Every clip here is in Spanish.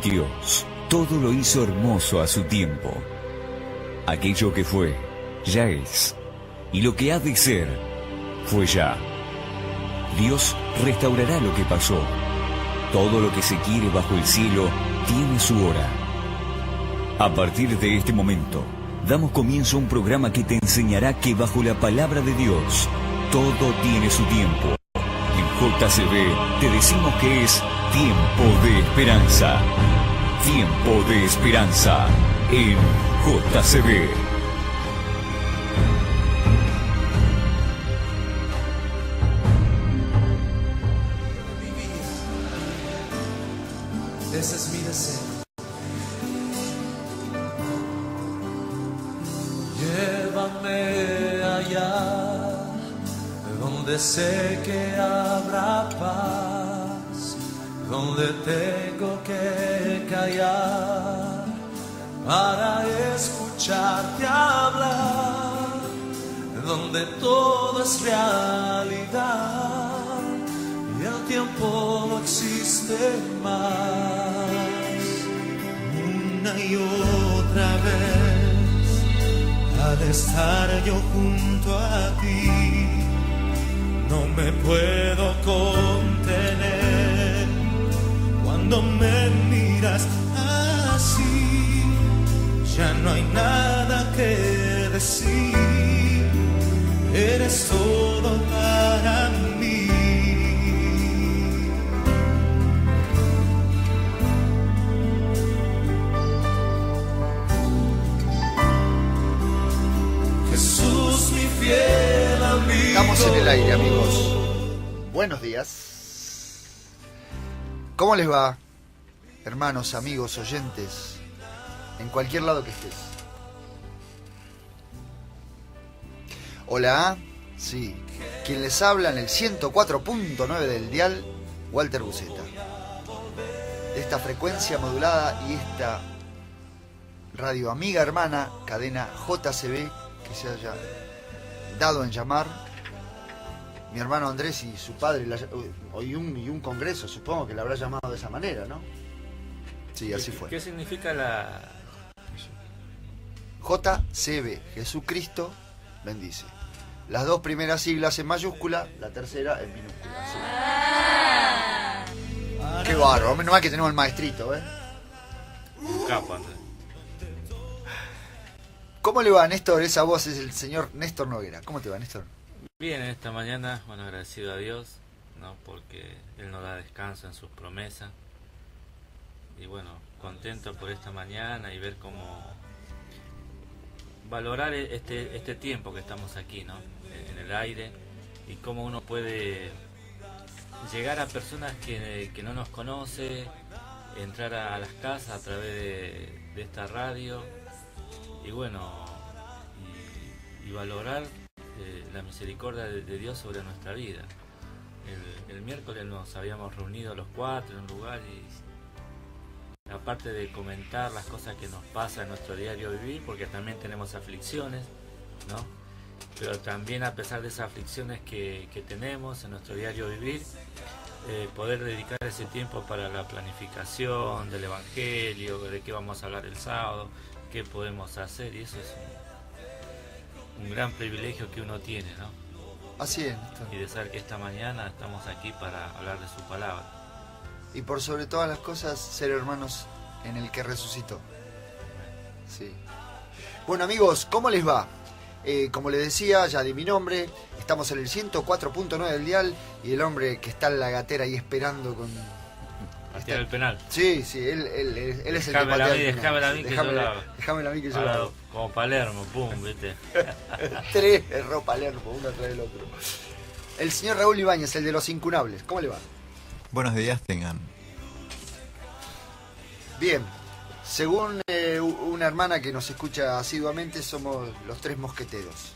Dios todo lo hizo hermoso a su tiempo. Aquello que fue, ya es. Y lo que ha de ser, fue ya. Dios restaurará lo que pasó. Todo lo que se quiere bajo el cielo tiene su hora. A partir de este momento, damos comienzo a un programa que te enseñará que bajo la palabra de Dios, todo tiene su tiempo. En JCB te decimos que es tiempo de esperanza. Tiempo de esperanza en JCB. Ese es mi deseo. Llévame allá, donde sé que habrá paz, donde tengo que callar para escucharte hablar, donde todo es realidad y el tiempo no existe más. Una y otra vez ha de estar yo junto a ti, no me puedo contener cuando me miras así, ya no hay nada que decir, eres todo para mí. Jesús, mi fiel amigo. Estamos en el aire, amigos. Buenos días. ¿Cómo les va, hermanos, amigos, oyentes, en cualquier lado que estés? Hola, sí. Quien les habla en el 104.9 del dial, Walter Buceta. De esta frecuencia modulada y esta radio amiga hermana, cadena JCB, que se haya dado en llamar mi hermano Andrés y su padre, y un congreso, supongo que la habrá llamado de esa manera, ¿no? Sí, así fue. ¿Qué significa la JCB? Jesucristo bendice. Las dos primeras siglas en mayúscula, la tercera en minúscula. Sí. Qué bárbaro, menos mal que tenemos el maestrito, ¿eh? Un capo, Andrés? ¿Cómo le va, Néstor? Esa voz es el señor Néstor Noguera. ¿Cómo te va, Néstor? Bien, esta mañana, bueno, agradecido a Dios, ¿no? Porque Él nos da descanso en sus promesas. Y bueno, contento por esta mañana y ver cómo valorar este tiempo que estamos aquí, ¿no? En el aire, y cómo uno puede llegar a personas que no nos conoce, entrar a las casas a través de esta radio, y bueno, y valorar la misericordia de Dios sobre nuestra vida. El miércoles nos habíamos reunido los cuatro en un lugar y aparte de comentar las cosas que nos pasan en nuestro diario vivir, porque también tenemos aflicciones, ¿no? Pero también a pesar de esas aflicciones que tenemos en nuestro diario vivir, poder dedicar ese tiempo para la planificación del Evangelio, de qué vamos a hablar el sábado, qué podemos hacer, y eso es un gran privilegio que uno tiene, ¿no? Así es, Néstor. Y de saber que esta mañana estamos aquí para hablar de su palabra. Y por sobre todas las cosas, ser hermanos en el que resucitó. Sí. Bueno, amigos, ¿cómo les va? Como les decía, ya di mi nombre. Estamos en el 104.9 del dial. Y el hombre que está en la gatera ahí esperando con... Patear el penal. Sí, sí, él es el que patea el penal. Déjamela a mí que yo la hago. Déjamela a mí que yo la hago. Como Palermo, pum, viste. Tres erró Palermo, uno tras el otro. El señor Raúl Ibáñez, el de los incunables. ¿Cómo le va? Buenos días tengan. Bien, según una hermana que nos escucha asiduamente, somos los tres mosqueteros.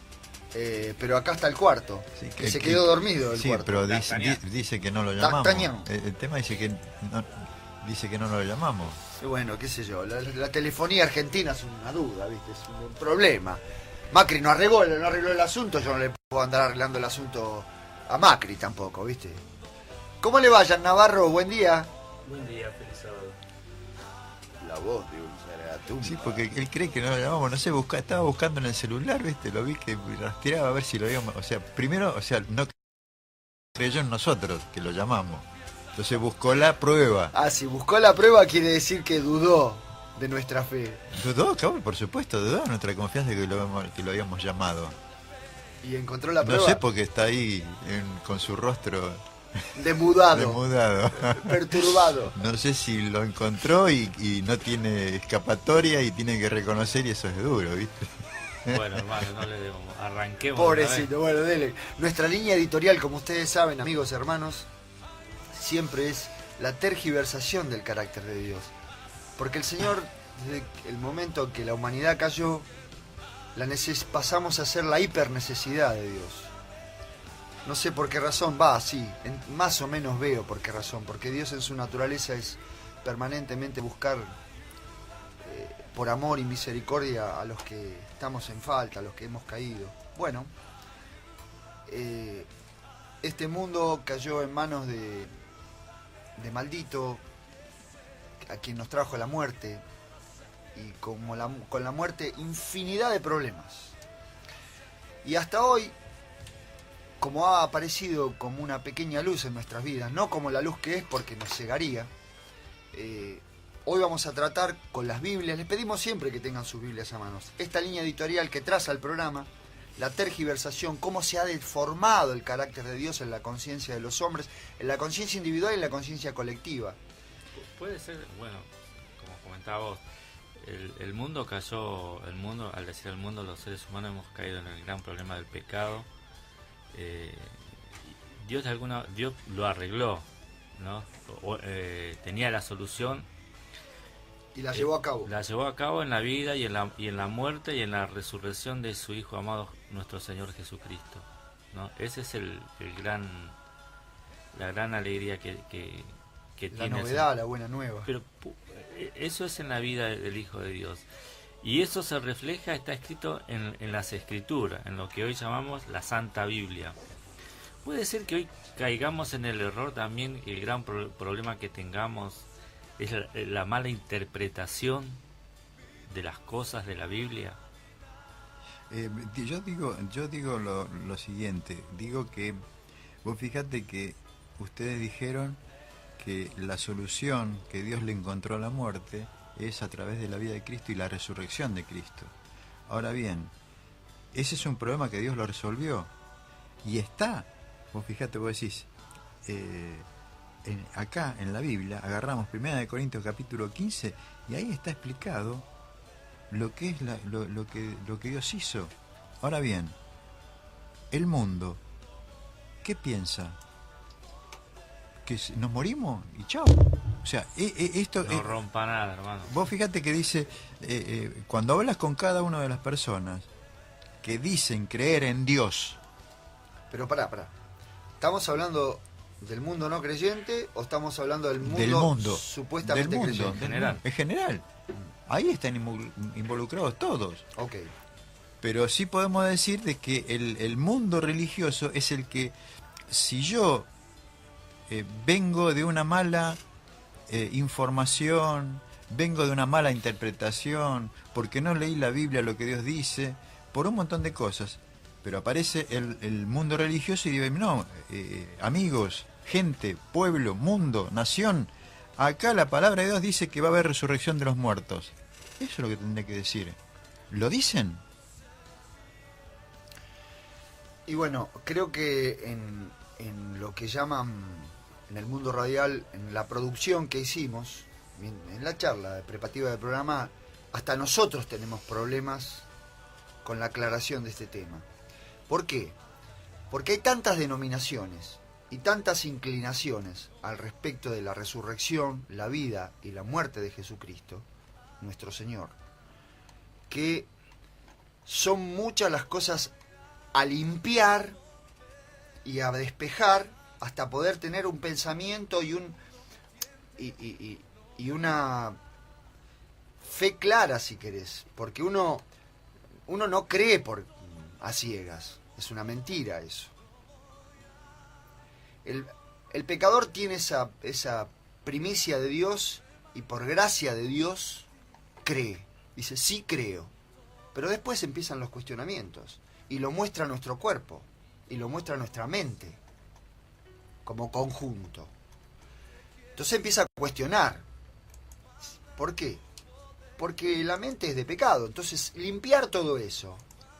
Pero acá está el cuarto, Sí, que se quedó dormido el sí, cuarto. pero dice que no lo llamamos. D'Artagnan. El tema dice que no lo llamamos. Y bueno, qué sé yo, la telefonía argentina es una duda, ¿viste? Es un problema. Macri no arregló el asunto, yo no le puedo andar arreglando el asunto a Macri tampoco, ¿viste? ¿Cómo le vayan, Navarro? Buen día. Buen día, feliz sábado. la voz de un Zaratumba. Sí, porque él cree que no lo llamamos, no sé, estaba buscando en el celular, ¿viste? Lo vi que rastreaba a ver si lo habíamos... O sea, primero, no creyó en nosotros, que lo llamamos. Entonces buscó la prueba. Ah, si buscó la prueba quiere decir que dudó de nuestra fe. Dudó, cabrón, por supuesto, dudó de nuestra confianza que lo habíamos llamado. Y encontró la prueba. No sé porque está ahí con su rostro demudado. demudado. Perturbado. No sé si lo encontró y no tiene escapatoria y tiene que reconocer y eso es duro, ¿viste? Bueno, hermano, no le demos. Arranquemos. Pobrecito, bueno, dele. Nuestra línea editorial, como ustedes saben, amigos, hermanos, siempre es la tergiversación del carácter de Dios. Porque el Señor, desde el momento que la humanidad cayó, pasamos a ser la hipernecesidad de Dios. No sé por qué razón, más o menos veo por qué razón, porque Dios en su naturaleza es permanentemente buscar por amor y misericordia a los que estamos en falta, a los que hemos caído. Bueno, este mundo cayó en manos de maldito, a quien nos trajo la muerte, y con la muerte infinidad de problemas. Y hasta hoy, como ha aparecido como una pequeña luz en nuestras vidas, no como la luz que es porque nos cegaría, hoy vamos a tratar con las Biblias. Les pedimos siempre que tengan sus Biblias a manos. Esta línea editorial que traza el programa, la tergiversación, cómo se ha deformado el carácter de Dios en la conciencia de los hombres, en la conciencia individual y en la conciencia colectiva. Puede ser, bueno, como comentaba vos, el mundo cayó, al decir el mundo, los seres humanos hemos caído en el gran problema del pecado. Dios lo arregló, ¿no? Tenía la solución y la llevó a cabo. La llevó a cabo en la vida y en la muerte y en la resurrección de su Hijo amado, nuestro Señor Jesucristo, ¿no? Ese es la gran alegría que la tiene novedad, la buena nueva. Pero eso es en la vida del Hijo de Dios. Y eso se refleja, está escrito en las Escrituras, en lo que hoy llamamos la Santa Biblia. Puede ser que hoy caigamos en el error también, el gran problema que tengamos es la mala interpretación de las cosas de la Biblia. Yo digo lo siguiente, digo que vos fíjate que ustedes dijeron que la solución que Dios le encontró a la muerte es a través de la vida de Cristo y la resurrección de Cristo. Ahora bien, ese es un problema que Dios lo resolvió y está, vos fíjate, vos decís, acá en la Biblia agarramos 1 Corintios capítulo 15 y ahí está explicado lo que es lo que Dios hizo. Ahora bien, el mundo, ¿qué piensa? Que nos morimos y chao. O sea, esto... No rompa nada, hermano. Vos fíjate que dice, cuando hablas con cada una de las personas que dicen creer en Dios... Pero pará. ¿Estamos hablando del mundo no creyente o estamos hablando del mundo supuestamente creyente? En general. En general. Ahí están involucrados todos. Ok. Pero sí podemos decir de que el mundo religioso es el que, si yo vengo de una mala información, vengo de una mala interpretación, porque no leí la Biblia, lo que Dios dice, por un montón de cosas, pero aparece el mundo religioso y dice, no, amigos, gente, pueblo, mundo, nación, acá la palabra de Dios dice que va a haber resurrección de los muertos. Eso es lo que tendría que decir. ¿Lo dicen? Y bueno, creo que en lo que llaman, en el mundo radial, en la producción que hicimos, en la charla preparativa del programa, hasta nosotros tenemos problemas con la aclaración de este tema. ¿Por qué? Porque hay tantas denominaciones y tantas inclinaciones al respecto de la resurrección, la vida y la muerte de Jesucristo, nuestro Señor, que son muchas las cosas a limpiar y a despejar hasta poder tener un pensamiento y una fe clara, si querés, porque uno no cree a ciegas, es una mentira eso. El pecador tiene esa primicia de Dios y por gracia de Dios cree. Dice, sí creo. Pero después empiezan los cuestionamientos, y lo muestra nuestro cuerpo, y lo muestra nuestra mente, como conjunto. Entonces empieza a cuestionar. ¿Por qué? Porque la mente es de pecado. Entonces limpiar todo eso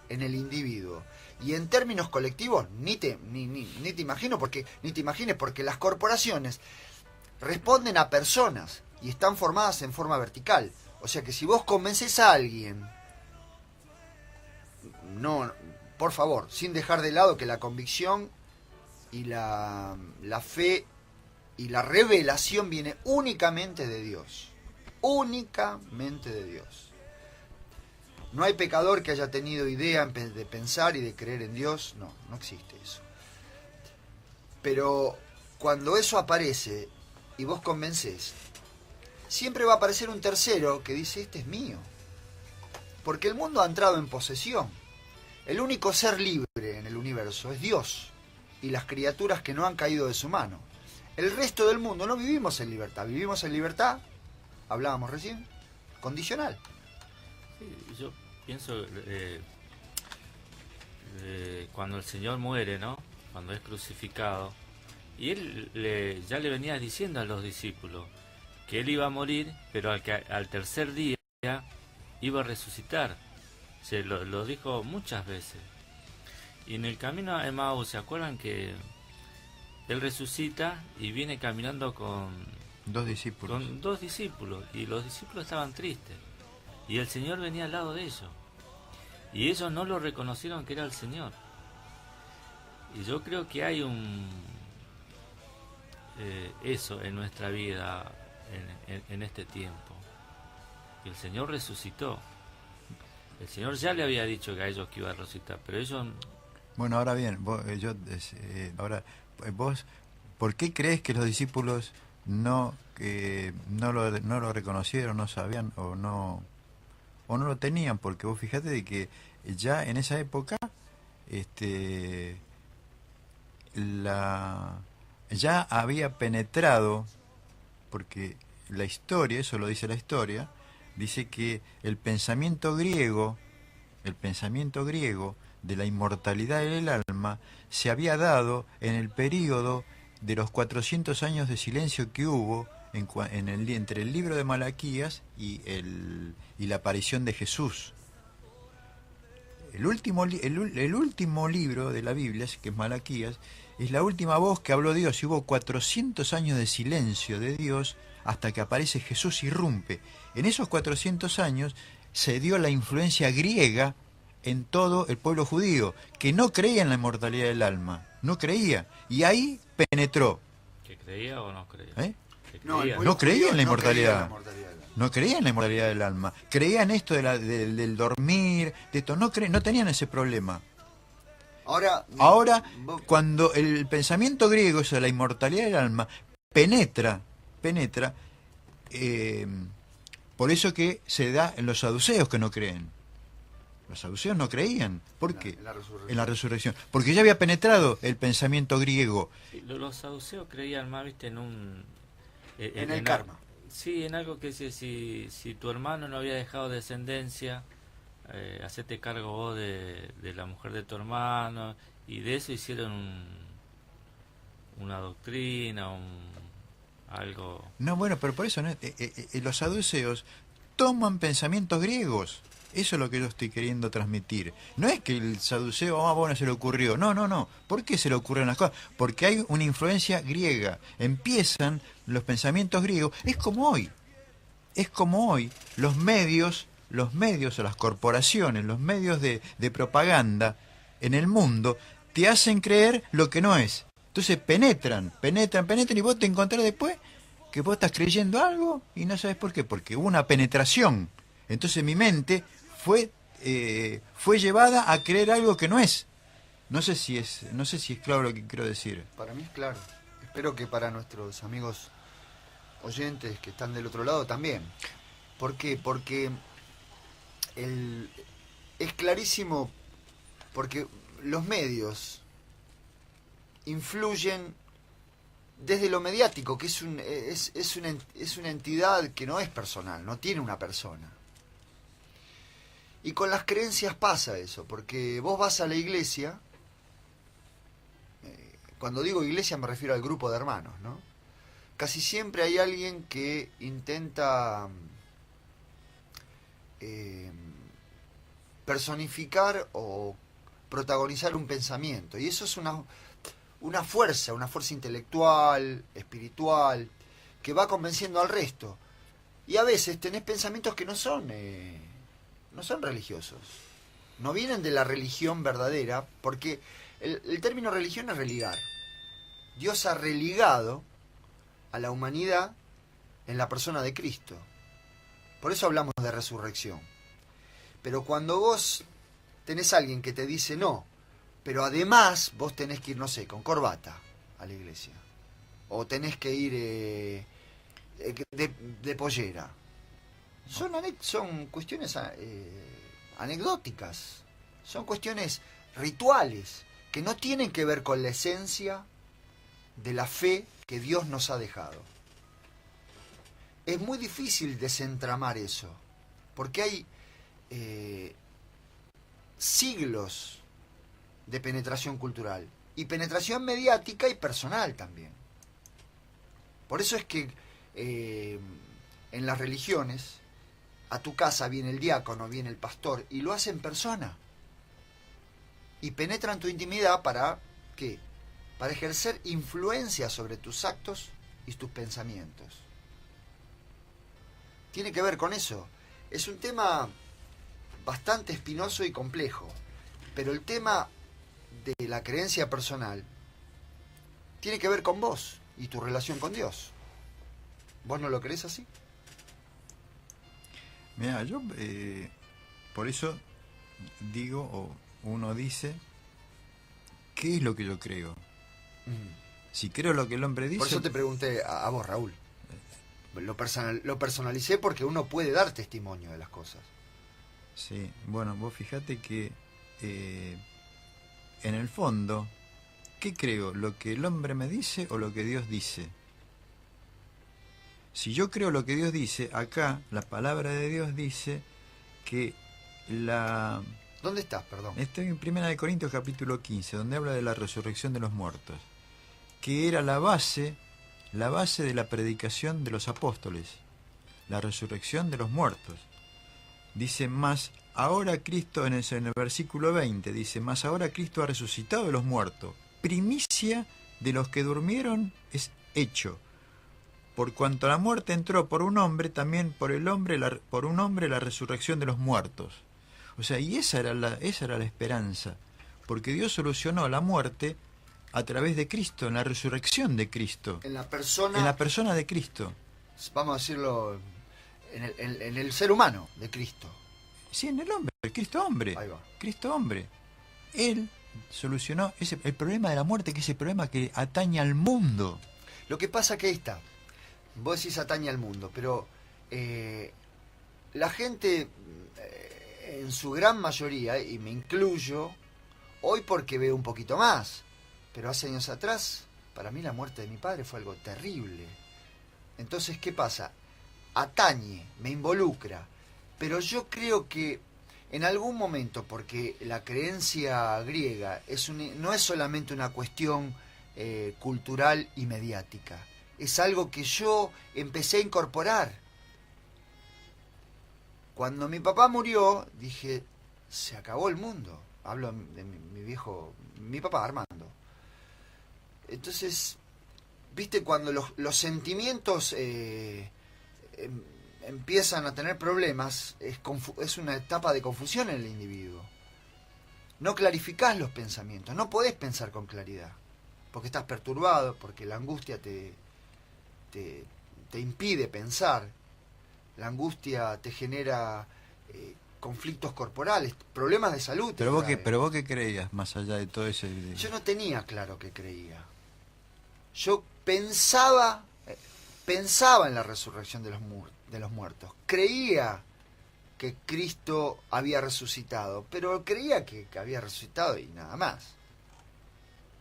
en el individuo, y en términos colectivos, ni te imagino, ni te imagines, porque las corporaciones responden a personas y están formadas en forma vertical. O sea que si vos convences a alguien, no, por favor, sin dejar de lado que la convicción y la fe y la revelación viene únicamente de Dios. Únicamente de Dios. No hay pecador que haya tenido idea de pensar y de creer en Dios. No, no existe eso. Pero cuando eso aparece y vos convencés, siempre va a aparecer un tercero que dice, este es mío. Porque el mundo ha entrado en posesión. El único ser libre en el universo es Dios y las criaturas que no han caído de su mano. El resto del mundo no vivimos en libertad. Vivimos en libertad, hablábamos recién, condicional. Sí, yo pienso cuando el Señor muere, ¿no? Cuando es crucificado, y él ya le venía diciendo a los discípulos que él iba a morir, pero al tercer día iba a resucitar. Se lo dijo muchas veces. Y en el camino a Emmaús, ¿se acuerdan que él resucita y viene caminando con dos discípulos? Con dos discípulos, y los discípulos estaban tristes. Y el Señor venía al lado de ellos. Y ellos no lo reconocieron que era el Señor. Y yo creo que hay eso en nuestra vida en este tiempo. Que el Señor resucitó. El Señor ya le había dicho que a ellos que iba a resucitar, pero ellos... Bueno, ahora bien, vos, ¿por qué crees que los discípulos no lo reconocieron, no sabían o no lo tenían? Porque vos fíjate de que ya en esa época ya había penetrado, porque la historia, eso lo dice la historia, dice que el pensamiento griego de la inmortalidad del alma se había dado en el período de los 400 años de silencio que hubo entre el libro de Malaquías y la aparición de Jesús. El último libro de la Biblia, que es Malaquías, es la última voz que habló Dios, y hubo 400 años de silencio de Dios hasta que aparece Jesús y irrumpe. En esos 400 años se dio la influencia griega en todo el pueblo judío, que no creía en la inmortalidad del alma, no creía, y ahí penetró. ¿Que creía o no creía? No creía en la inmortalidad. No creía en la inmortalidad del alma. Creía en esto del dormir, de esto. No tenían ese problema. Ahora, cuando el pensamiento griego, o sea, la inmortalidad del alma, penetra, por eso que se da en los saduceos, que no creen. Los saduceos no creían. ¿Por qué? En la resurrección. Porque ya había penetrado el pensamiento griego. Sí, los saduceos creían más, viste, en el karma. Sí, en algo que si tu hermano no había dejado descendencia, hacete cargo vos de la mujer de tu hermano, y de eso hicieron una doctrina, algo... No, bueno, pero por eso los saduceos toman pensamientos griegos. Eso es lo que yo estoy queriendo transmitir. No es que el saduceo, bueno, se le ocurrió. No. ¿Por qué se le ocurren las cosas? Porque hay una influencia griega. Empiezan los pensamientos griegos. Es como hoy. Los medios o las corporaciones, los medios de propaganda en el mundo, te hacen creer lo que no es. Entonces penetran, y vos te encontrás después que vos estás creyendo algo y no sabes por qué. Porque hubo una penetración. Entonces mi mente fue llevada a creer algo que no es. No sé si es claro lo que quiero decir. Para mí es claro. Espero que para nuestros amigos oyentes que están del otro lado también. ¿Por qué? Porque es clarísimo, porque los medios influyen desde lo mediático, que es una entidad que no es personal, no tiene una persona. Y con las creencias pasa eso, porque vos vas a la iglesia, cuando digo iglesia me refiero al grupo de hermanos, ¿no? Casi siempre hay alguien que intenta personificar o protagonizar un pensamiento, y eso es una fuerza intelectual, espiritual, que va convenciendo al resto. Y a veces tenés pensamientos que no son religiosos, no vienen de la religión verdadera, porque el término religión es religar. Dios ha religado a la humanidad en la persona de Cristo. Por eso hablamos de resurrección. Pero cuando vos tenés a alguien que te dice no, pero además vos tenés que ir, no sé, con corbata a la iglesia, o tenés que ir de pollera, son cuestiones anecdóticas, son cuestiones rituales que no tienen que ver con la esencia de la fe que Dios nos ha dejado. Es muy difícil desentramar eso, porque hay siglos de penetración cultural y penetración mediática y personal también. Por eso es que en las religiones a tu casa viene el diácono, viene el pastor, y lo hace en persona. Y penetran tu intimidad ¿para qué? Para ejercer influencia sobre tus actos y tus pensamientos. Tiene que ver con eso. Es un tema bastante espinoso y complejo, pero el tema de la creencia personal tiene que ver con vos y tu relación con Dios. ¿Vos no lo crees así? Mira, yo por eso digo, o uno dice, ¿qué es lo que yo creo? Si creo lo que el hombre dice... Por eso te pregunté a vos, Raúl. Lo personalicé porque uno puede dar testimonio de las cosas. Sí, bueno, vos fíjate que en el fondo, ¿qué creo? ¿Lo que el hombre me dice o lo que Dios dice? Si yo creo lo que Dios dice, acá la palabra de Dios dice que la... ¿Dónde estás, perdón? Estoy en 1 Corintios capítulo 15, donde habla de la resurrección de los muertos, que era la base de la predicación de los apóstoles, la resurrección de los muertos. Dice, más ahora Cristo, en el versículo 20, dice, más ahora Cristo ha resucitado de los muertos, primicia de los que durmieron es hecho. Por cuanto la muerte entró por un hombre, también por un hombre la resurrección de los muertos. O sea, y esa era la esperanza, porque Dios solucionó la muerte a través de Cristo, en la resurrección de Cristo. En la persona de Cristo. Vamos a decirlo, en el ser humano de Cristo. Sí, en el hombre, Cristo hombre. Ahí va. Cristo hombre. Él solucionó el problema de la muerte, que es el problema que atañe al mundo. Lo que pasa que ahí está. Vos decís atañe al mundo, pero la gente, en su gran mayoría, y me incluyo, hoy porque veo un poquito más, pero hace años atrás, para mí la muerte de mi padre fue algo terrible. Entonces, ¿qué pasa? Atañe, me involucra, pero yo creo que en algún momento, porque la creencia griega no es solamente una cuestión cultural y mediática, es algo que yo empecé a incorporar. Cuando mi papá murió, dije, se acabó el mundo. Hablo de mi papá, Armando. Entonces, viste, cuando los sentimientos empiezan a tener problemas, es una etapa de confusión en el individuo. No clarificás los pensamientos, no podés pensar con claridad, porque estás perturbado, porque la angustia te impide pensar. La angustia te genera conflictos corporales, problemas de salud. Pero vos qué creías más allá de todo ese... Yo no tenía claro qué creía. Yo pensaba en la resurrección de los muertos. Creía que Cristo había resucitado, pero creía que había resucitado y nada más.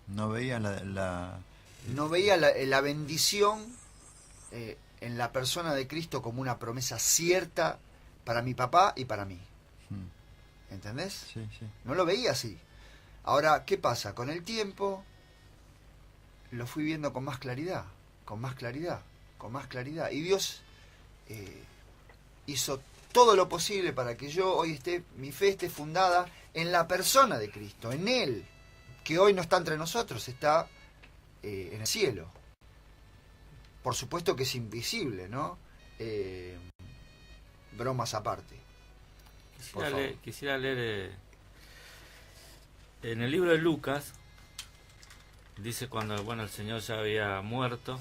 No veía no veía la bendición en la persona de Cristo como una promesa cierta para mi papá y para mí. ¿Entendés? Sí, sí. No lo veía así. Ahora, ¿qué pasa? Con el tiempo lo fui viendo con más claridad, con más claridad, con más claridad. Y Dios hizo todo lo posible para que yo hoy mi fe esté fundada en la persona de Cristo, en Él, que hoy no está entre nosotros, está en el cielo. Por supuesto que es invisible, ¿no? Bromas aparte. Quisiera leer en el libro de Lucas, dice cuando el Señor ya había muerto,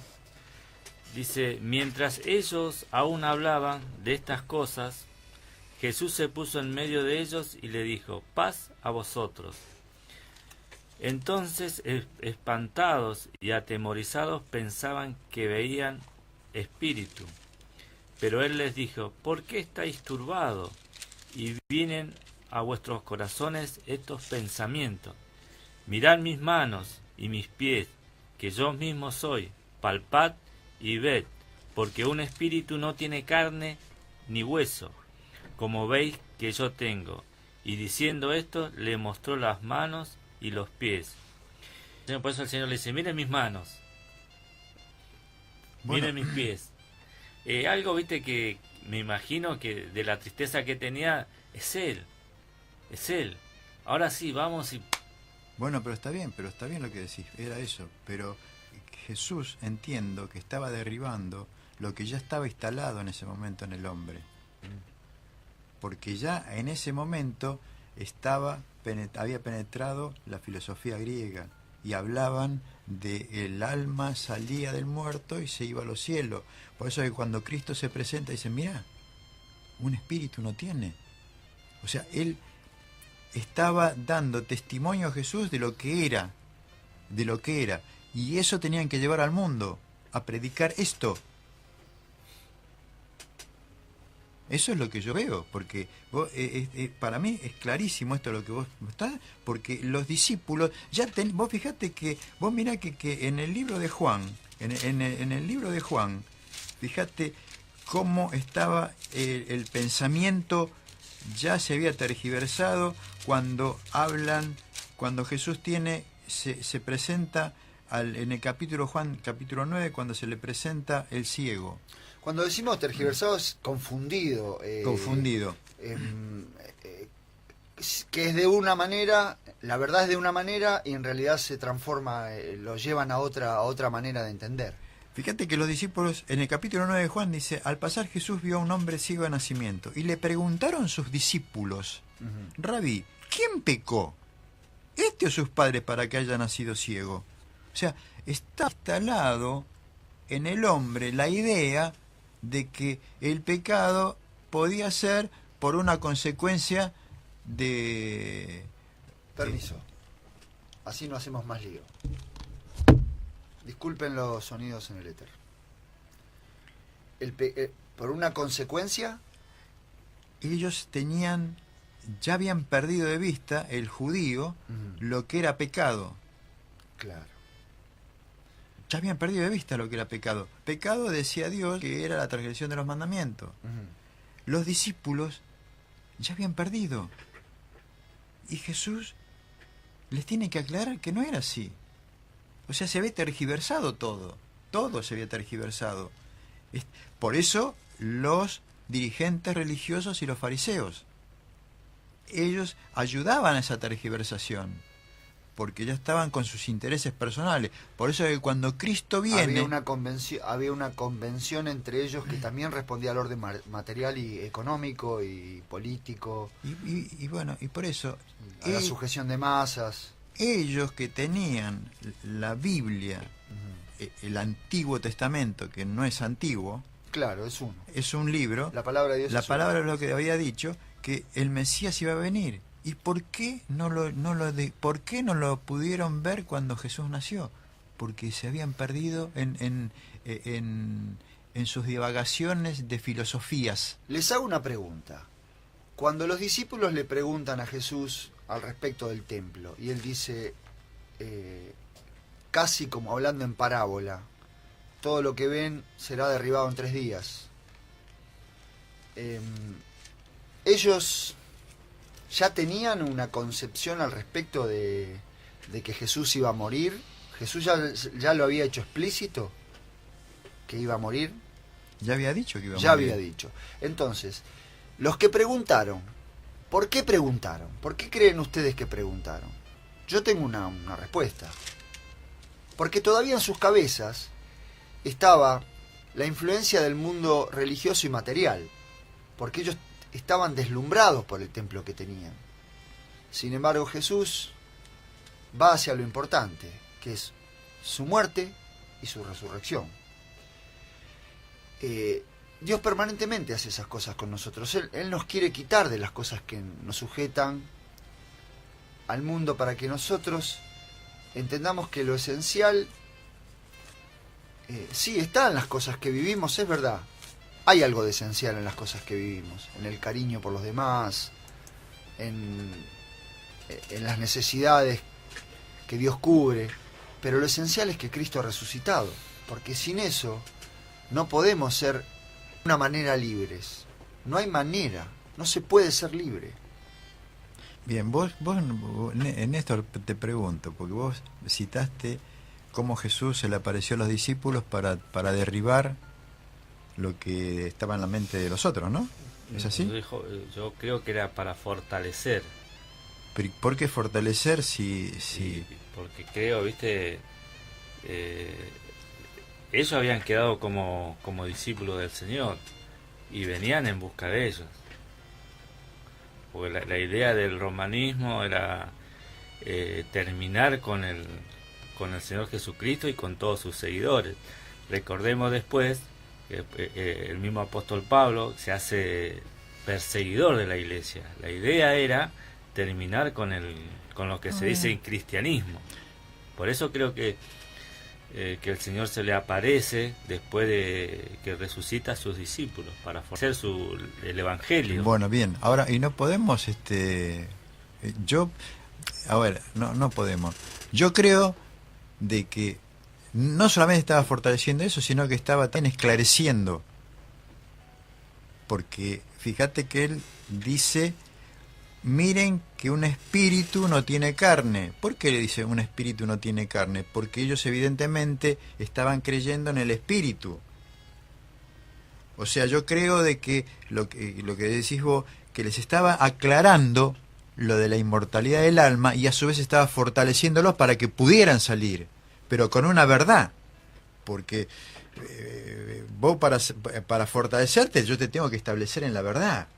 dice, mientras ellos aún hablaban de estas cosas, Jesús se puso en medio de ellos y le dijo, paz a vosotros. Entonces, espantados y atemorizados, pensaban que veían espíritu. Pero él les dijo, ¿por qué estáis turbados? Y vienen a vuestros corazones estos pensamientos. Mirad mis manos y mis pies, que yo mismo soy, palpad y ved, porque un espíritu no tiene carne ni hueso, como veis que yo tengo. Y diciendo esto, le mostró las manos y los pies. Por eso el Señor le dice, miren mis manos, miren mis pies. Algo, viste, que me imagino que de la tristeza que tenía, es Él. Ahora sí, vamos y... Bueno, pero está bien lo que decís, era eso. Pero Jesús, entiendo que estaba derribando lo que ya estaba instalado en ese momento en el hombre. Porque ya en ese momento había penetrado la filosofía griega y hablaban de el alma salía del muerto y se iba a los cielos. Por eso que cuando Cristo se presenta dicen, mira, un espíritu no tiene. O sea, él estaba dando testimonio a Jesús de lo que era, y eso tenían que llevar al mundo, a predicar esto. Eso es lo que yo veo, porque para mí es clarísimo esto lo que vos estás, porque los discípulos, vos fijate que, vos mirá que en el libro de Juan, en el libro de Juan, fíjate cómo estaba el pensamiento, ya se había tergiversado cuando Jesús se presenta en el capítulo Juan, capítulo 9, cuando se le presenta el ciego. Cuando decimos tergiversado es confundido. Confundido. Que es de una manera, la verdad es de una manera y en realidad se transforma, lo llevan a otra manera de entender. Fíjate que los discípulos, en el capítulo 9 de Juan dice, al pasar Jesús vio a un hombre ciego de nacimiento y le preguntaron sus discípulos, Rabí, ¿quién pecó? ¿Este o sus padres para que haya nacido ciego? O sea, está instalado en el hombre la idea de que el pecado podía ser por una consecuencia de... Permiso. Así no hacemos más lío. Disculpen los sonidos en el éter. Por una consecuencia... Ellos ya habían perdido de vista, el judío, lo que era pecado. Claro. Ya habían perdido de vista lo que era pecado. Pecado, decía Dios, que era la transgresión de los mandamientos. Los discípulos ya habían perdido. Y Jesús les tiene que aclarar que no era así. O sea, se había tergiversado todo. Todo se había tergiversado. Por eso los dirigentes religiosos y los fariseos, ellos ayudaban a esa tergiversación, porque ya estaban con sus intereses personales. Por eso que cuando Cristo viene... Había una convención entre ellos que también respondía al orden material y económico y político. Y bueno, y por eso... A la sujeción de masas. Ellos que tenían la Biblia, el Antiguo Testamento, que no es antiguo... Claro, es uno. Es un libro. La palabra de Dios La palabra es lo que había dicho, que el Mesías iba a venir. ¿Y por qué no lo pudieron ver cuando Jesús nació? Porque se habían perdido en sus divagaciones de filosofías. Les hago una pregunta. Cuando los discípulos le preguntan a Jesús al respecto del templo, y él dice, casi como hablando en parábola. Todo lo que ven será derribado en 3 días. Ellos ya tenían una concepción al respecto de que Jesús iba a morir. Jesús ya lo había hecho explícito, que iba a morir. Ya había dicho que iba a Ya morir. había dicho. Entonces, los que preguntaron, ¿por qué preguntaron? ¿Por qué creen ustedes que preguntaron? Yo tengo una respuesta. Porque todavía en sus cabezas estaba la influencia del mundo religioso y material, porque ellos estaban deslumbrados por el templo que tenían. Sin embargo, Jesús va hacia lo importante, que es su muerte y su resurrección. Dios permanentemente hace esas cosas con nosotros. Él nos quiere quitar de las cosas que nos sujetan al mundo para que nosotros entendamos que lo esencial sí está en las cosas que vivimos, es verdad. Hay algo de esencial en las cosas que vivimos, en el cariño por los demás, en las necesidades que Dios cubre, pero lo esencial es que Cristo ha resucitado, porque sin eso no podemos ser de una manera libres. No hay manera, no se puede ser libre. Bien, vos, Néstor, te pregunto, porque vos citaste cómo Jesús se le apareció a los discípulos para derribar lo que estaba en la mente de los otros, ¿no? ¿Es así? Yo creo que era para fortalecer. Pero ¿por qué fortalecer si...? Porque creo, viste, ellos habían quedado como discípulos del Señor y venían en busca de ellos. Porque la idea del romanismo era terminar con el Señor Jesucristo y con todos sus seguidores. Recordemos después que el mismo apóstol Pablo se hace perseguidor de la iglesia. La idea era terminar con lo que se dice en cristianismo. Por eso creo que el Señor se le aparece después de que resucita a sus discípulos para fortalecer el evangelio. Bueno, bien, ahora, y no podemos, no podemos. Yo creo de que no solamente estaba fortaleciendo eso, sino que estaba también esclareciendo. Porque fíjate que él dice, miren que un espíritu no tiene carne. ¿Por qué le dice un espíritu no tiene carne? Porque ellos evidentemente estaban creyendo en el espíritu. O sea, yo creo de que lo que decís vos, que les estaba aclarando lo de la inmortalidad del alma y a su vez estaba fortaleciéndolos para que pudieran salir, pero con una verdad. Porque vos para fortalecerte yo te tengo que establecer en la verdad.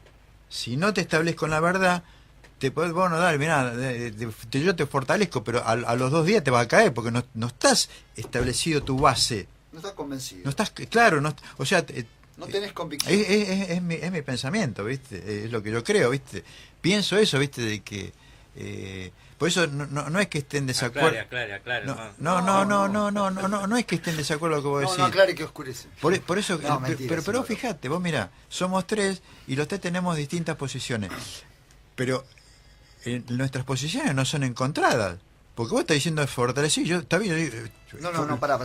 Si no te establezco en la verdad, te podés, bueno, dale, mirá, yo te fortalezco, pero a los 2 días te vas a caer porque no estás establecido tu base. No estás convencido. No estás, claro, no, o sea... no tenés convicción. Es mi pensamiento, ¿viste? Es lo que yo creo, ¿viste? Pienso eso, ¿viste? De que... por eso no es que estén en desacuerdo. Aclare, No es que estén en desacuerdo con lo que vos decís. No, aclare que oscurece. Por eso, No, mentira, pero fíjate, vos mirá, somos 3 y los 3 tenemos distintas posiciones. Pero nuestras posiciones no son encontradas. Porque vos estás diciendo fortalecer, yo está bien. No, pará.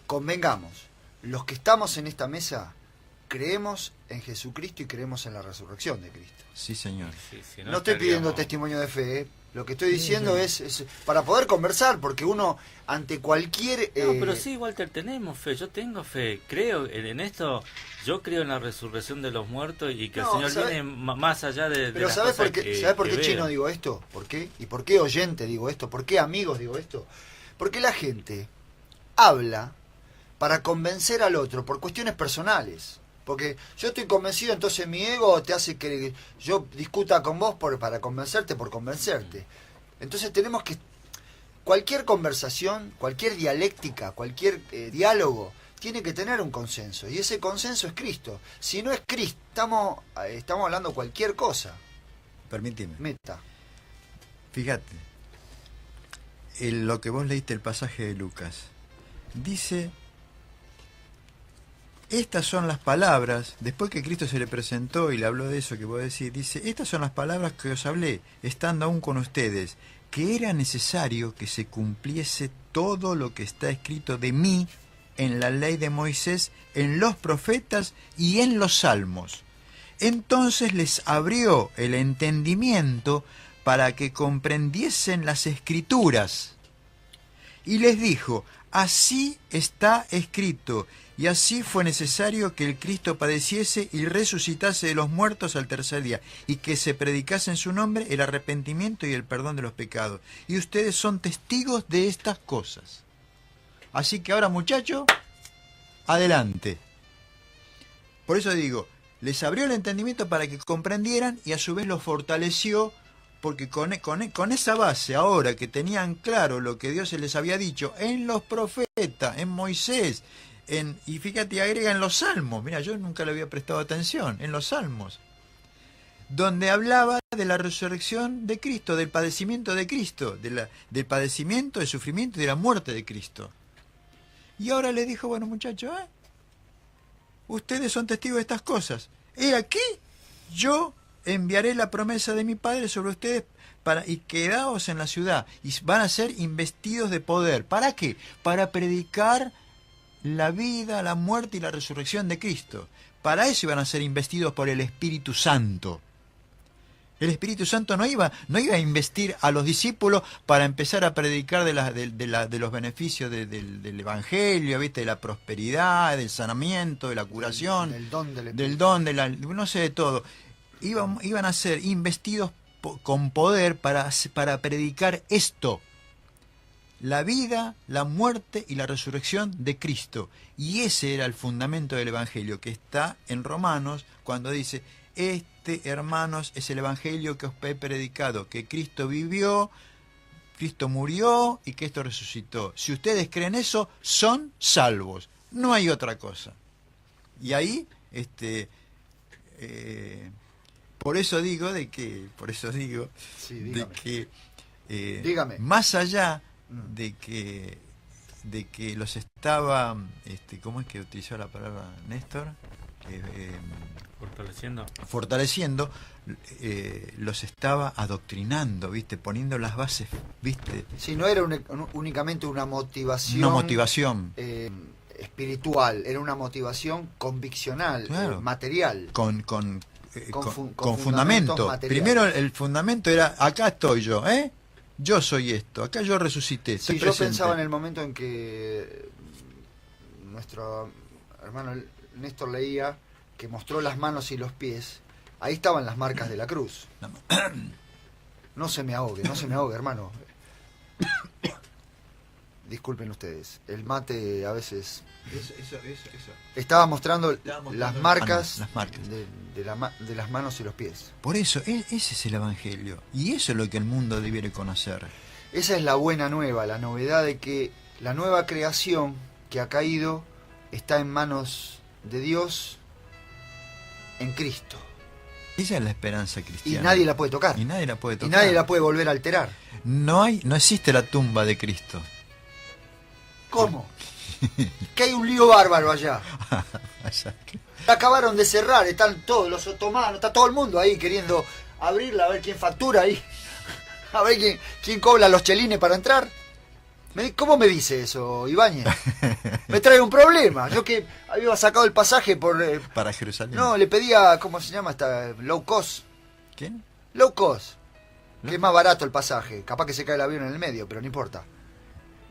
Convengamos, los que estamos en esta mesa creemos en Jesucristo y creemos en la resurrección de Cristo. Sí, señor. Sí, no estoy pidiendo testimonio de fe, ¿eh? Lo que estoy diciendo es para poder conversar, porque uno ante cualquier... No, pero sí, Walter, tenemos fe, yo tengo fe, creo en esto, yo creo en la resurrección de los muertos y que el Señor viene más allá de pero las ¿sabes cosas por qué, que, ¿sabes por qué que Chino veo? digo esto? ¿Por qué? ¿Y por qué oyente digo esto? ¿Por qué amigos digo esto? Porque la gente habla para convencer al otro por cuestiones personales. Porque yo estoy convencido, entonces mi ego te hace que yo discuta con vos para convencerte, por convencerte. Entonces tenemos que... Cualquier conversación, cualquier dialéctica, cualquier diálogo, tiene que tener un consenso. Y ese consenso es Cristo. Si no es Cristo, estamos hablando cualquier cosa. Permíteme. Meta. Fíjate, lo que vos leíste, el pasaje de Lucas, dice... estas son las palabras, después que Cristo se le presentó y le habló de eso que vos decís, dice, estas son las palabras que os hablé, estando aún con ustedes, que era necesario que se cumpliese todo lo que está escrito de mí en la ley de Moisés, en los profetas y en los salmos. Entonces les abrió el entendimiento para que comprendiesen las escrituras. Y les dijo, así está escrito, y así fue necesario que el Cristo padeciese y resucitase de los muertos al tercer día, y que se predicase en su nombre el arrepentimiento y el perdón de los pecados. Y ustedes son testigos de estas cosas. Así que ahora, muchachos, adelante. Por eso digo, les abrió el entendimiento para que comprendieran y a su vez los fortaleció, porque con esa base, ahora que tenían claro lo que Dios les había dicho en los profetas, en Moisés, y fíjate, agrega en los salmos, mira, yo nunca le había prestado atención, en los salmos, donde hablaba de la resurrección de Cristo, del padecimiento de Cristo, del padecimiento, del sufrimiento y de la muerte de Cristo. Y ahora le dijo, bueno, muchachos, ustedes son testigos de estas cosas. He aquí, yo enviaré la promesa de mi Padre sobre ustedes y quedaos en la ciudad, y van a ser investidos de poder. ¿Para qué? Para predicar la vida, la muerte y la resurrección de Cristo. Para eso iban a ser investidos por el Espíritu Santo. El Espíritu Santo no iba a investir a los discípulos para empezar a predicar de los beneficios del Evangelio, ¿viste? De la prosperidad, del sanamiento, de la curación, del don, no sé, de todo. Iban a ser investidos con poder para predicar esto: la vida, la muerte y la resurrección de Cristo. Y ese era el fundamento del Evangelio, que está en Romanos, cuando dice: hermanos, es el Evangelio que os he predicado, que Cristo vivió, Cristo murió y que esto resucitó. Si ustedes creen eso, son salvos. No hay otra cosa. Y ahí, por eso digo Dígame. Más allá de que los estaba, ¿cómo es que utilizó la palabra Néstor? Fortaleciendo, los estaba adoctrinando, ¿viste? Poniendo las bases, ¿viste? Sí, no era únicamente una motivación. Una motivación. Espiritual, era una motivación conviccional, claro, material. Con fundamento. Primero el fundamento era: acá estoy yo, yo soy esto, acá yo resucité. Sí, yo pensaba en el momento en que nuestro hermano Néstor leía que mostró las manos y los pies. Ahí estaban las marcas de la cruz. No se me ahogue, hermano. Disculpen ustedes, el mate a veces... Eso. Estaba mostrando las marcas, de las manos y los pies. Por eso, ese es el Evangelio. Y eso es lo que el mundo debiera conocer. Esa es la buena nueva, la novedad de que la nueva creación que ha caído está en manos de Dios, en Cristo. Esa es la esperanza cristiana. Y nadie la puede tocar. Y nadie la puede volver a alterar. No existe la tumba de Cristo. ¿Cómo? Que hay un lío bárbaro allá. Acabaron de cerrar, están todos los otomanos, está todo el mundo ahí queriendo abrirla, a ver quién factura ahí, a ver quién cobra los chelines para entrar. ¿Cómo me dice eso, Ibáñez? Me trae un problema. Yo que había sacado el pasaje para Jerusalén. No, le pedía, ¿cómo se llama esta? Low cost. ¿Quién? Low cost. Que es más barato el pasaje. Capaz que se cae el avión en el medio, pero no importa.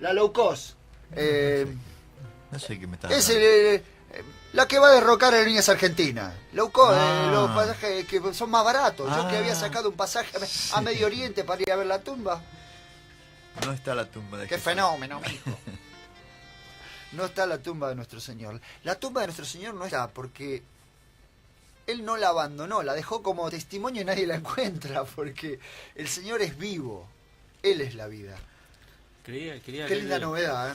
La low cost. No sé qué me está hablando. La que va a derrocar a Líneas Argentinas. Low cost, los pasajes que son más baratos. Yo que había sacado un pasaje a Medio Oriente para ir a ver la tumba. No está la tumba de ¡Qué Jesús! Fenómeno, mijo! No está la tumba de nuestro Señor. La tumba de nuestro Señor no está porque Él no la abandonó, la dejó como testimonio y nadie la encuentra, porque el Señor es vivo. Él es la vida. Qué linda novedad,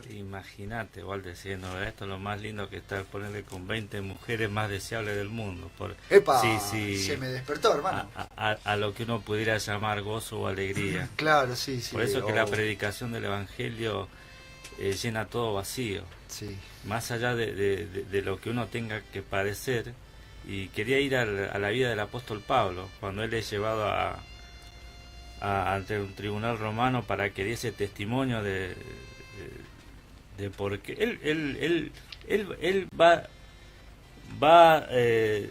Imagínate, Walter, diciendo, esto es lo más lindo que está, ponerle con 20 mujeres más deseables del mundo. ¡Epa! Sí. Se me despertó, hermano. A lo que uno pudiera llamar gozo o alegría. Claro, sí. Por eso que la predicación del Evangelio llena todo vacío, Sí. más allá de lo que uno tenga que padecer. Y quería ir a la vida del apóstol Pablo, cuando él es llevado ante un tribunal romano para que diese testimonio de porque él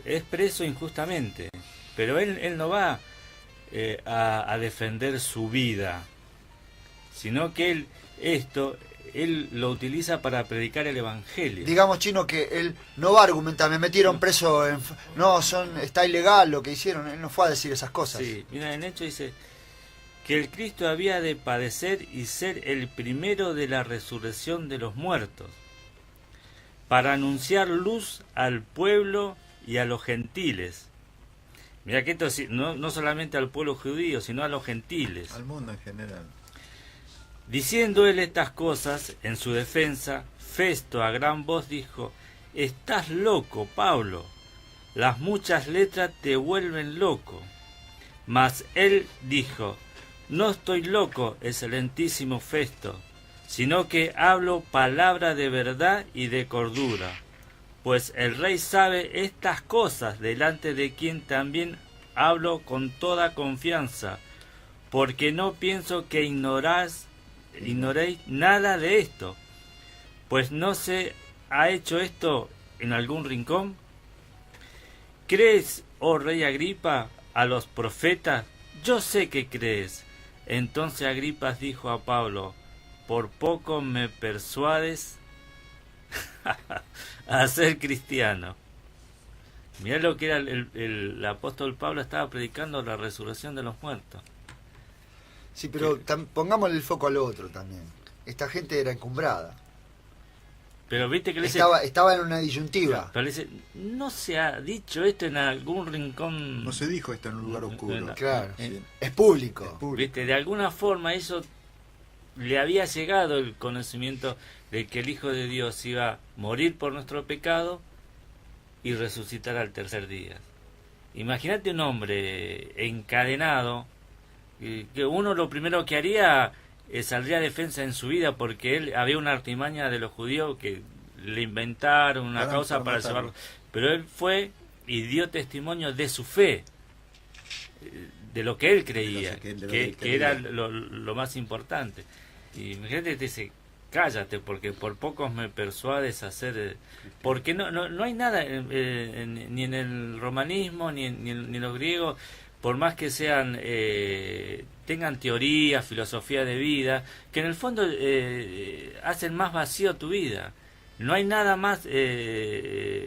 es preso injustamente, pero él no va a defender su vida, sino que él lo utiliza para predicar el evangelio. Digamos, Chino, que él no va a argumentar, me metieron preso, está ilegal lo que hicieron, él no fue a decir esas cosas. Sí, mira, en hecho dice que el Cristo había de padecer y ser el primero de la resurrección de los muertos, para anunciar luz al pueblo y a los gentiles. Mira que esto no solamente al pueblo judío, sino a los gentiles. Al mundo en general. Diciendo él estas cosas, en su defensa, Festo a gran voz dijo: «Estás loco, Pablo, las muchas letras te vuelven loco». Mas él dijo: «No estoy loco, excelentísimo Festo, sino que hablo palabra de verdad y de cordura, pues el rey sabe estas cosas, delante de quien también hablo con toda confianza, porque no pienso que ignoréis nada de esto, pues no se ha hecho esto en algún rincón. ¿Crees, oh rey Agripa, a los profetas? Yo sé que crees». Entonces Agripas dijo a Pablo: «Por poco me persuades a ser cristiano». Mirá lo que era el apóstol Pablo, estaba predicando la resurrección de los muertos. Sí, pero pongámosle el foco al otro también. Esta gente era encumbrada. Pero viste que le dice, estaba en una disyuntiva. pero le dice, no se ha dicho esto en algún rincón. No se dijo esto en un lugar oscuro. Claro, Sí. es público. Es público. Viste, de alguna forma eso le había llegado el conocimiento de que el Hijo de Dios iba a morir por nuestro pecado y resucitar al tercer día. Imagínate un hombre encadenado, que uno lo primero que haría saldría a defensa en su vida, porque él había una artimaña de los judíos que le inventaron una causa para llevarlo, pero él fue y dio testimonio de su fe, de lo que él creía, que era lo más importante. Y imagínate, te dice, cállate, porque por pocos me persuades a hacer, porque no hay nada ni en el romanismo ni en los griegos, por más que sean tengan teoría, filosofía de vida, que en el fondo hacen más vacío tu vida. No hay nada más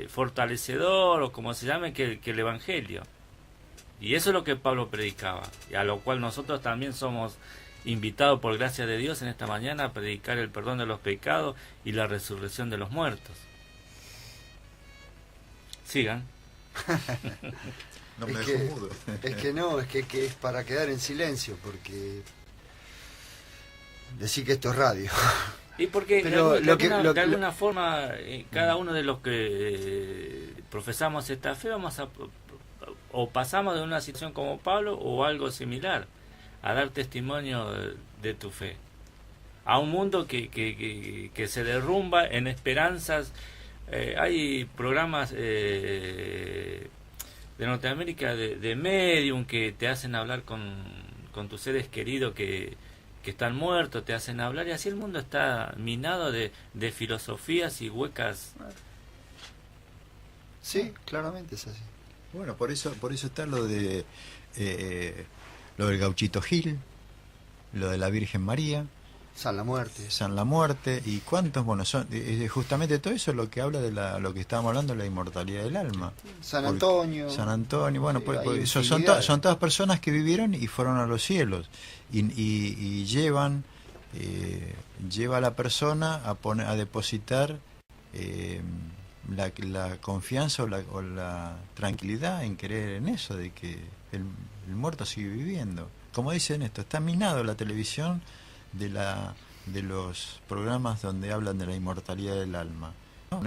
fortalecedor, o como se llame, que el Evangelio. Y eso es lo que Pablo predicaba, y a lo cual nosotros también somos invitados por gracia de Dios en esta mañana a predicar el perdón de los pecados y la resurrección de los muertos. Sigan. No me es dejó que, mudo. es que es para quedar en silencio, porque decir que esto es radio. Y porque Pero de alguna forma cada uno de los que profesamos esta fe o pasamos de una situación como Pablo o algo similar, a dar testimonio de tu fe a un mundo que se derrumba en esperanzas. Hay programas de Norteamérica de medium que te hacen hablar con tus seres queridos que están muertos, te hacen hablar, y así el mundo está minado de filosofías y huecas. Sí, claramente es así. Bueno, por eso está lo de lo del Gauchito Gil, lo de la Virgen María, San la Muerte. San la Muerte, y cuántos, bueno, son justamente todo eso es lo que habla de lo que estábamos hablando, de la inmortalidad del alma. San Antonio. San Antonio, bueno, Sí, pues hay son todas personas que vivieron y fueron a los cielos, y lleva a la persona a depositar la confianza o la tranquilidad en creer en eso, de que el muerto sigue viviendo. Como dicen esto, está minado la televisión de los programas donde hablan de la inmortalidad del alma, ¿no?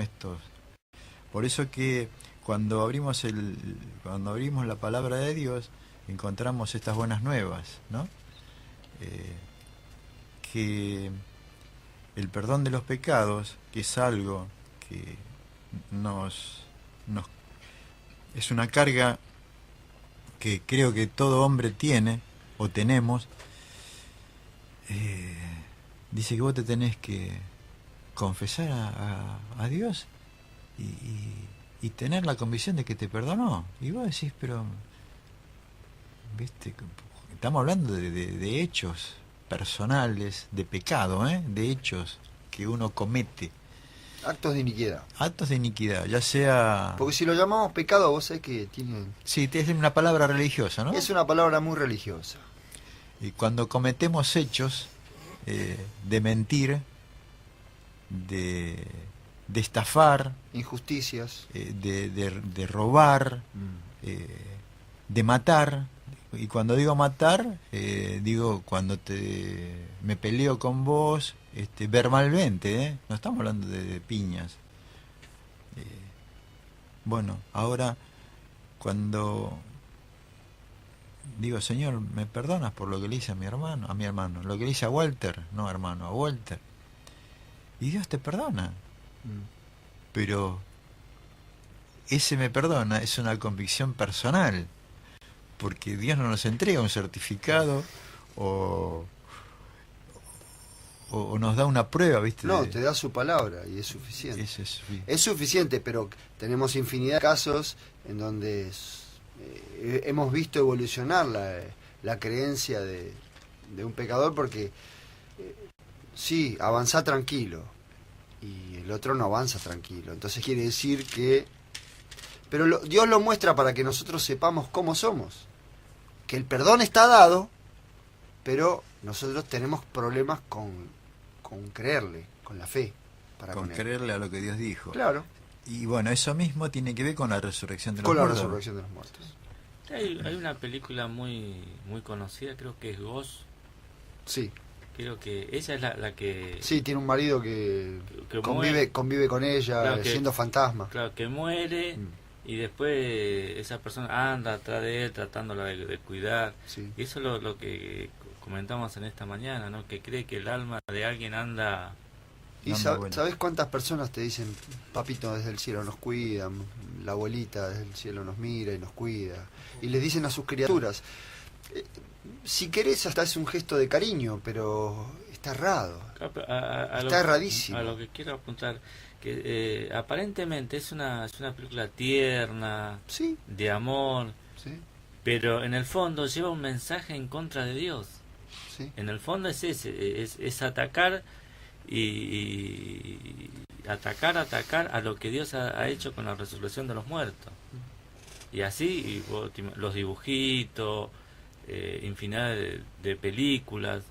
Por eso que cuando abrimos la palabra de Dios encontramos estas buenas nuevas, ¿no? Que el perdón de los pecados, que es algo que nos es una carga que creo que todo hombre tiene o tenemos, dice que vos te tenés que confesar a Dios y tener la convicción de que te perdonó. Y vos decís, pero viste, estamos hablando de hechos personales, de pecado, de hechos que uno comete. Actos de iniquidad. Actos de iniquidad, ya sea... Porque si lo llamamos pecado, vos sabés que tiene... Sí, es una palabra religiosa, ¿no? Es una palabra muy religiosa. Y cuando cometemos hechos de mentir, de estafar, Injusticias. de robar, de matar, y cuando digo matar, digo cuando me peleo con vos, verbalmente, no estamos hablando de piñas. Bueno, ahora cuando digo, Señor, ¿me perdonas por lo que le hice a mi hermano, lo que le hice a Walter? No, hermano, a Walter. Y Dios te perdona. Pero ese me perdona es una convicción personal, porque Dios no nos entrega un certificado o nos da una prueba, ¿viste? No, te da su palabra y es suficiente. Es suficiente, pero tenemos infinidad de casos en donde hemos visto evolucionar la creencia de un pecador, porque sí, avanza tranquilo y el otro no avanza tranquilo. Entonces quiere decir que... Pero Dios lo muestra para que nosotros sepamos cómo somos. Que el perdón está dado, pero nosotros tenemos problemas con creerle, con la fe. Con creerle a lo que Dios dijo. Claro. Y bueno, eso mismo tiene que ver con la resurrección de los muertos. Con la resurrección de los muertos. Hay una película muy conocida, creo que es Ghost. Sí. Creo que ella es la que... Sí, tiene un marido que convive con ella, claro, siendo fantasma. Claro, que muere y después esa persona anda atrás de él tratándola de cuidar. Sí. Y eso es lo que comentamos en esta mañana, ¿no? Que cree que el alma de alguien anda... ¿Y sabes cuántas personas te dicen, papito desde el cielo nos cuida, la abuelita desde el cielo nos mira y nos cuida? Y les dicen a sus criaturas, si querés hasta es un gesto de cariño, pero está errado. Está erradísimo. A lo que quiero apuntar, que aparentemente es una película tierna, sí, de amor, sí, pero en el fondo lleva un mensaje en contra de Dios. Sí. En el fondo es ese, es atacar y atacar a lo que Dios ha hecho con la resurrección de los muertos. Y así los dibujitos, infinidad de películas.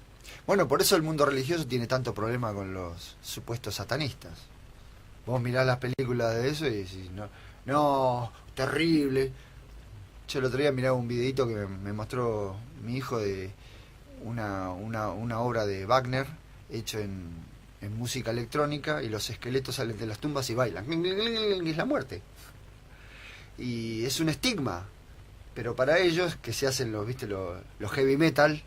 Bueno, por eso el mundo religioso tiene tanto problema con los supuestos satanistas. Vos mirás las películas de eso y decís, no, terrible. Yo el otro día miraba un videito que me mostró mi hijo de una obra de Wagner hecho en música electrónica, y los esqueletos salen de las tumbas y bailan. Es la muerte. Y es un estigma. Pero para ellos, que se hacen los heavy metal,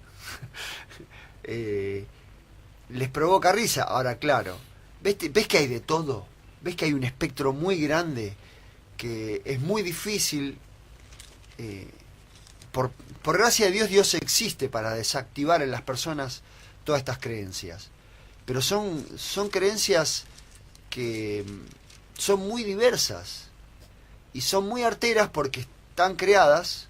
les provoca risa. Ahora, claro, ¿ves que hay de todo? ¿Ves que hay un espectro muy grande que es muy difícil? Por gracia de Dios existe para desactivar en las personas todas estas creencias. Pero son creencias que son muy diversas y son muy arteras porque están creadas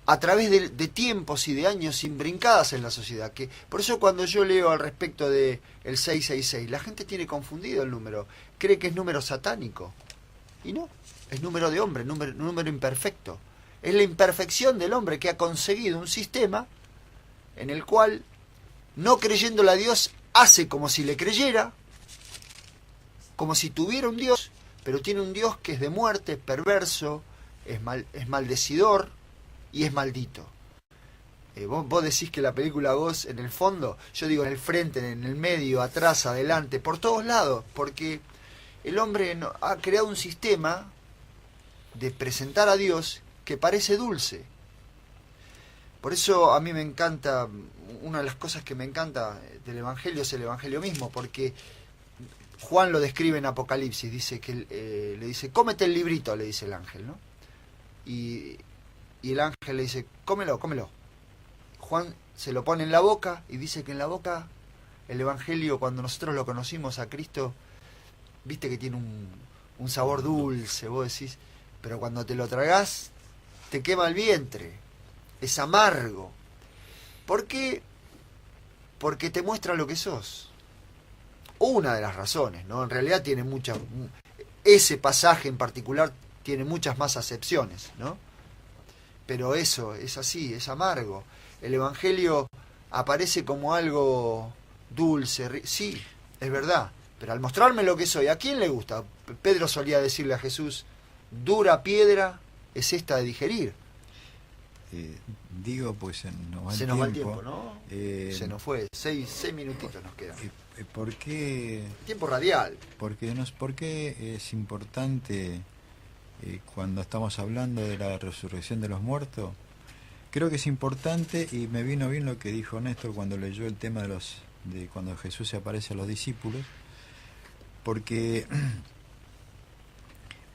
a través de tiempos y de años imbrincadas en la sociedad. Que por eso cuando yo leo al respecto de el 666, la gente tiene confundido el número, cree que es número satánico, y no, es número de hombre, número imperfecto. Es la imperfección del hombre que ha conseguido un sistema en el cual, no creyéndole a Dios, hace como si le creyera, como si tuviera un Dios, pero tiene un Dios que es de muerte, perverso, es maldecidor y es maldito. Vos decís que la película Ghost, en el fondo, yo digo en el frente, en el medio, atrás, adelante, por todos lados, porque el hombre ha creado un sistema de presentar a Dios que parece dulce. Por eso a mí me encanta una de las cosas que me encanta del Evangelio es el Evangelio mismo, porque Juan lo describe en Apocalipsis, dice que le dice, cómete el librito, le dice el ángel, ¿no? Y el ángel le dice, cómelo, cómelo. Juan se lo pone en la boca y dice que en la boca el Evangelio, cuando nosotros lo conocimos a Cristo, viste que tiene un sabor dulce, vos decís, pero cuando te lo tragás, te quema el vientre, es amargo. ¿Por qué? Porque te muestra lo que sos. Una de las razones, ¿no? En realidad tiene muchas, ese pasaje en particular tiene muchas más acepciones, ¿no? Pero eso, es así, es amargo. El Evangelio aparece como algo dulce, sí, es verdad, pero al mostrarme lo que soy, ¿a quién le gusta? Pedro solía decirle a Jesús, dura piedra es esta de digerir. Digo, pues se nos va el tiempo, ¿no? Se nos fue, 6 minutitos nos quedan. ¿Por qué? Tiempo radial. ¿Por qué es importante cuando estamos hablando de la resurrección de los muertos? Creo que es importante, y me vino bien lo que dijo Néstor cuando leyó el tema de cuando Jesús se aparece a los discípulos, porque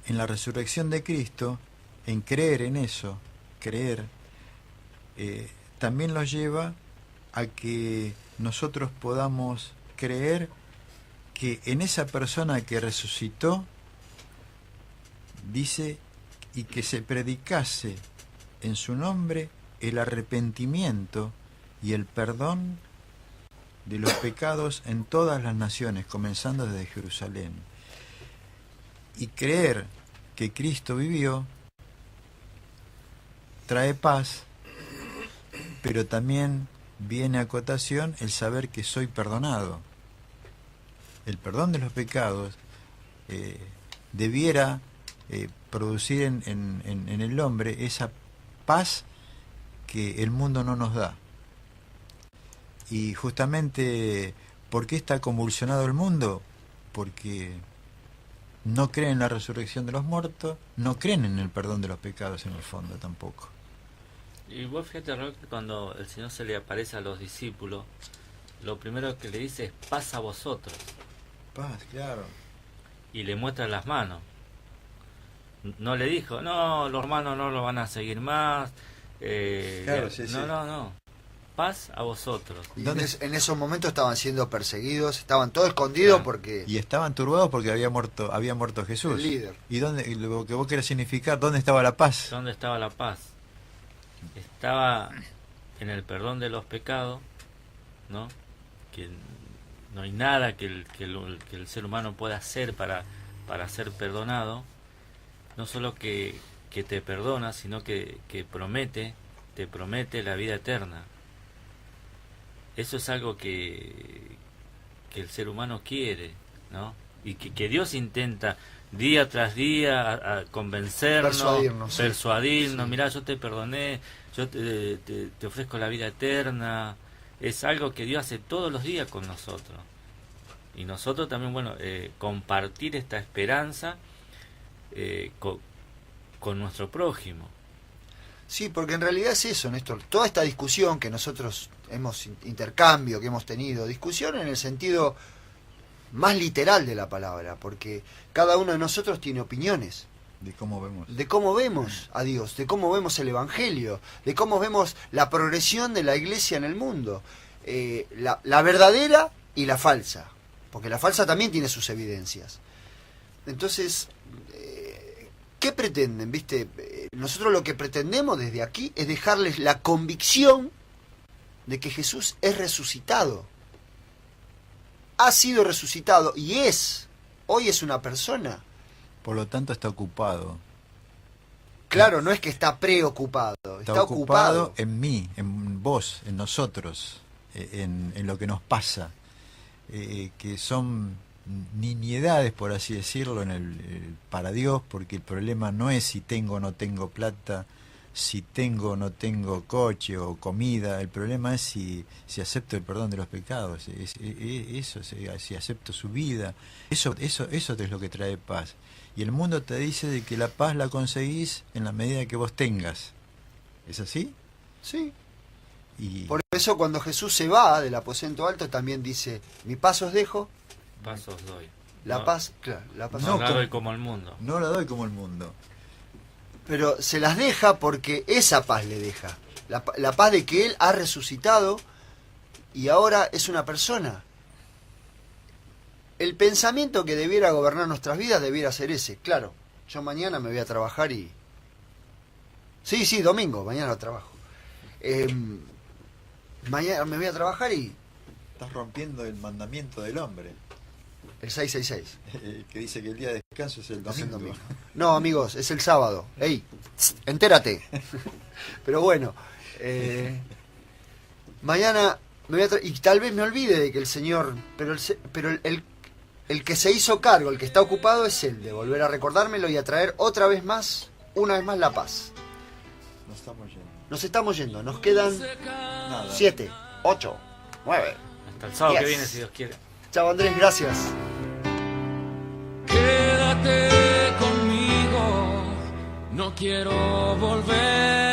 en la resurrección de Cristo, en creer en eso, también nos lleva a que nosotros podamos creer que en esa persona que resucitó, dice, y que se predicase en su nombre el arrepentimiento y el perdón de los pecados en todas las naciones, comenzando desde Jerusalén. Y creer que Cristo vivió trae paz, pero también viene a cotación el saber que soy perdonado. El perdón de los pecados debiera producir en el hombre esa paz que el mundo no nos da. Y justamente, ¿por qué está convulsionado el mundo? Porque no creen en la resurrección de los muertos, no creen en el perdón de los pecados en el fondo tampoco. Y vos fíjate, Raúl, que cuando el Señor se le aparece a los discípulos, lo primero que le dice es paz a vosotros. Paz, claro. Y le muestra las manos. No le dijo, no, los hermanos no lo van a seguir más. Claro, sí, sí. No. Paz a vosotros. Y en esos momentos estaban siendo perseguidos, estaban todos escondidos porque... Y estaban turbados porque había muerto Jesús. El líder. ¿Y lo que vos querés significar, dónde estaba la paz? ¿Dónde estaba la paz? Estaba en el perdón de los pecados, ¿no? Que no hay nada que el ser humano pueda hacer para ser perdonado. No solo que te perdona, sino que te promete la vida eterna. Eso es algo que el ser humano quiere, ¿no? Y que Dios intenta día tras día a convencernos, persuadirnos. Sí. Mirá, yo te perdoné, yo te ofrezco la vida eterna. Es algo que Dios hace todos los días con nosotros. Y nosotros también, compartir esta esperanza con nuestro prójimo. Sí, porque en realidad es eso, Néstor. Toda esta discusión que nosotros intercambio que hemos tenido, discusión en el sentido más literal de la palabra, porque cada uno de nosotros tiene opiniones. De cómo vemos a Dios, de cómo vemos el Evangelio, de cómo vemos la progresión de la Iglesia en el mundo. La verdadera y la falsa, porque la falsa también tiene sus evidencias. Entonces, ¿qué pretenden? ¿Viste? Nosotros lo que pretendemos desde aquí es dejarles la convicción de que Jesús es resucitado. Ha sido resucitado y hoy es una persona. Por lo tanto está ocupado. Claro, no es que está preocupado, está ocupado en mí, en vos, en nosotros, en lo que nos pasa, que son nimiedades, por así decirlo, para Dios, porque el problema no es si tengo o no tengo plata, si tengo o no tengo coche o comida, el problema es si acepto el perdón de los pecados, si acepto su vida, eso es lo que trae paz. Y el mundo te dice de que la paz la conseguís en la medida que vos tengas. ¿Es así? Sí. Y por eso cuando Jesús se va del aposento alto también dice, mi paz os dejo, Paz os doy. la No, paz, claro, la paz. no No, la doy como el mundo. No la doy como el mundo. Pero se las deja porque esa paz le deja. La paz de que Él ha resucitado y ahora es una persona. El pensamiento que debiera gobernar nuestras vidas debiera ser ese. Claro, yo mañana me voy a trabajar y... Sí, domingo, mañana trabajo. Mañana me voy a trabajar y... Estás rompiendo el mandamiento del hombre, El 666. que dice que el día de descanso es el Es el domingo. domingo. No, amigos, es el sábado. ¡Ey! Entérate. Pero bueno, mañana me voy a y tal vez me olvide de que el Señor, pero el que se hizo cargo, el que está ocupado es Él, de volver a recordármelo y a traer otra vez más, una vez más la paz. Nos estamos yendo. Nos estamos yendo, nos quedan Nada. 7, 8, 9. Hasta el sábado que 10. viene, si Dios quiere. Chao Andrés, gracias. Quédate conmigo, no quiero volver.